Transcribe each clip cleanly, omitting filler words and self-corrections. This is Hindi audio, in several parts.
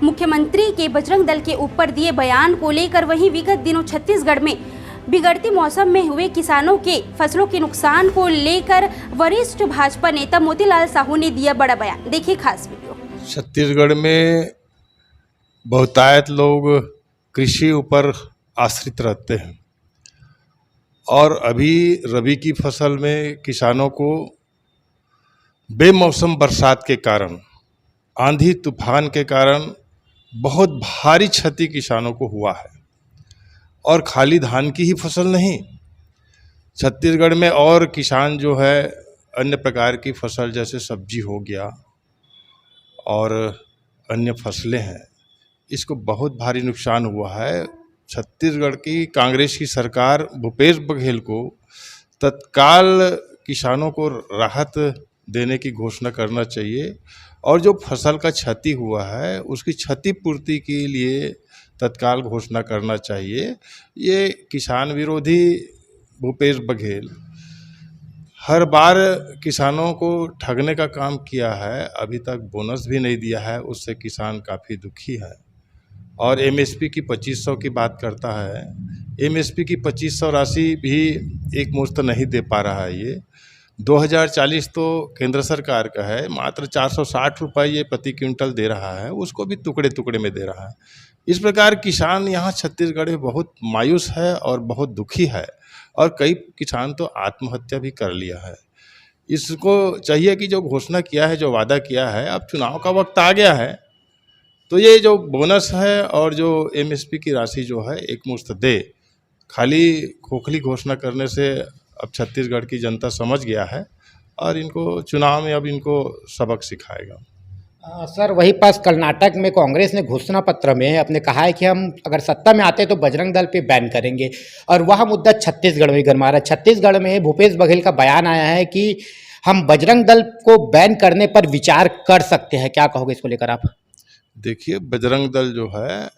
मुख्यमंत्री के बजरंग दल के ऊपर दिए बयान को लेकर वहीं विगत दिनों छत्तीसगढ़ में बिगड़ते मौसम में हुए किसानों के फसलों के नुकसान को लेकर वरिष्ठ भाजपा नेता मोतीलाल साहू ने दिया बड़ा बयान। देखिए खास वीडियो। छत्तीसगढ़ में बहुतायत लोग कृषि ऊपर आश्रित रहते हैं और अभी रबी की फसल में किसानों को बेमौसम बरसात के कारण, आंधी तूफान के कारण बहुत भारी क्षति किसानों को हुआ है। और खाली धान की ही फसल नहीं, छत्तीसगढ़ में और किसान जो है अन्य प्रकार की फसल जैसे सब्जी हो गया और अन्य फसलें हैं, इसको बहुत भारी नुकसान हुआ है। छत्तीसगढ़ की कांग्रेस की सरकार भूपेश बघेल को तत्काल किसानों को राहत देने की घोषणा करना चाहिए और जो फसल का क्षति हुआ है उसकी क्षतिपूर्ति के लिए तत्काल घोषणा करना चाहिए। ये किसान विरोधी भूपेश बघेल हर बार किसानों को ठगने का काम किया है, अभी तक बोनस भी नहीं दिया है, उससे किसान काफ़ी दुखी है। और एमएसपी की 2500 की बात करता है, एमएसपी की 2500 राशि भी एक मुश्त नहीं दे पा रहा है। ये 2040 तो केंद्र सरकार का है, मात्र 460 रुपये ये प्रति क्विंटल दे रहा है, उसको भी टुकड़े टुकड़े में दे रहा है। इस प्रकार किसान यहाँ छत्तीसगढ़ में बहुत मायूस है और बहुत दुखी है और कई किसान तो आत्महत्या भी कर लिया है। इसको चाहिए कि जो घोषणा किया है, जो वादा किया है, अब चुनाव का वक्त आ गया है तो ये जो बोनस है और जो एमएसपी की राशि जो है एक मुश्त दे। खाली खोखली घोषणा करने से अब छत्तीसगढ़ की जनता समझ गया है और इनको चुनाव में अब इनको सबक सिखाएगा। सर, वही पास कर्नाटक में कांग्रेस ने घोषणा पत्र में अपने कहा है कि हम अगर सत्ता में आते तो बजरंग दल पे बैन करेंगे और वह मुद्दा छत्तीसगढ़ में गरमा रहा है। छत्तीसगढ़ में भूपेश बघेल का बयान आया है कि हम बजरंग दल को बैन करने पर विचार कर सकते हैं। क्या कहोगे इसको लेकर आप? देखिए, बजरंग दल जो है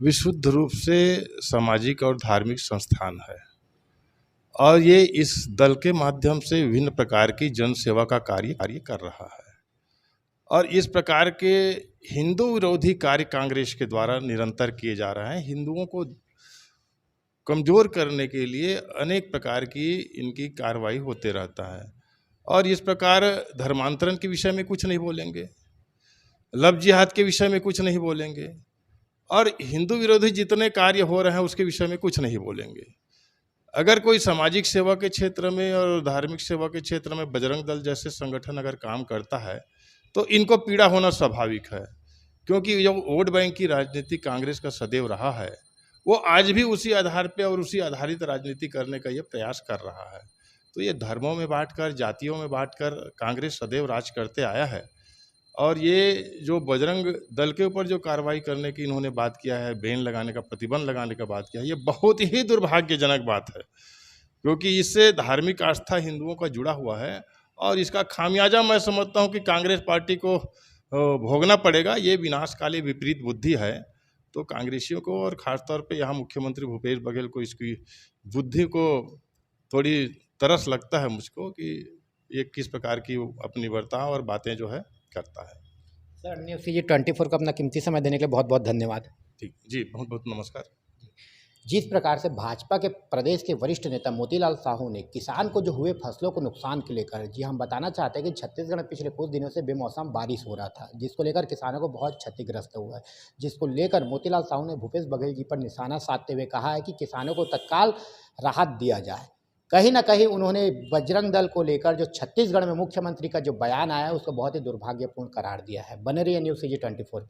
विशुद्ध रूप से सामाजिक और धार्मिक संस्थान है और ये इस दल के माध्यम से विभिन्न प्रकार की जन सेवा का कार्य कर रहा है और इस प्रकार के हिंदू विरोधी कार्य कांग्रेस के द्वारा निरंतर किए जा रहे हैं। हिंदुओं को कमज़ोर करने के लिए अनेक प्रकार की इनकी कार्रवाई होते रहता है और इस प्रकार धर्मांतरण के विषय में कुछ नहीं बोलेंगे, लव जिहाद के विषय में कुछ नहीं बोलेंगे और हिंदू विरोधी जितने कार्य हो रहे हैं उसके विषय में कुछ नहीं बोलेंगे। अगर कोई सामाजिक सेवा के क्षेत्र में और धार्मिक सेवा के क्षेत्र में बजरंग दल जैसे संगठन अगर काम करता है तो इनको पीड़ा होना स्वाभाविक है, क्योंकि जो वोट बैंक की राजनीति कांग्रेस का सदैव रहा है वो आज भी उसी आधार पे और उसी आधारित राजनीति करने का ये प्रयास कर रहा है। तो ये धर्मों में बांटकर, जातियों में बांटकर कांग्रेस सदैव राज करते आया है और ये जो बजरंग दल के ऊपर जो कार्रवाई करने की इन्होंने बात किया है, बैन लगाने का, प्रतिबंध लगाने का बात किया है, ये बहुत ही दुर्भाग्यजनक बात है, क्योंकि इससे धार्मिक आस्था हिंदुओं का जुड़ा हुआ है और इसका खामियाजा मैं समझता हूँ कि कांग्रेस पार्टी को भोगना पड़ेगा। ये विनाशकाली विपरीत बुद्धि है। तो कांग्रेसियों को और ख़ासतौर पे यहाँ मुख्यमंत्री भूपेश बघेल को इसकी बुद्धि को थोड़ी तरस लगता है मुझको कि ये किस प्रकार की अपनी बर्ताव और बातें जो है करता है। सर, न्यूज़ CG 24 को अपना कीमती समय देने के लिए बहुत बहुत धन्यवाद। ठीक जी, बहुत बहुत नमस्कार। जिस प्रकार से भाजपा के प्रदेश के वरिष्ठ नेता मोतीलाल साहू ने किसान को जो हुए फसलों को नुकसान के लेकर, जी हम बताना चाहते हैं कि छत्तीसगढ़ में पिछले कुछ दिनों से बेमौसम बारिश हो रहा था, जिसको लेकर किसानों को बहुत क्षतिग्रस्त हुआ है, जिसको लेकर मोतीलाल साहू ने भूपेश बघेल जी पर निशाना साधते हुए कहा है कि किसानों को तत्काल राहत दिया जाए। कहीं ना कहीं उन्होंने बजरंग दल को लेकर जो छत्तीसगढ़ में मुख्यमंत्री का जो बयान आया है उसको बहुत ही दुर्भाग्यपूर्ण करार दिया है। बने रहिए न्यूज़ CG 24 पे।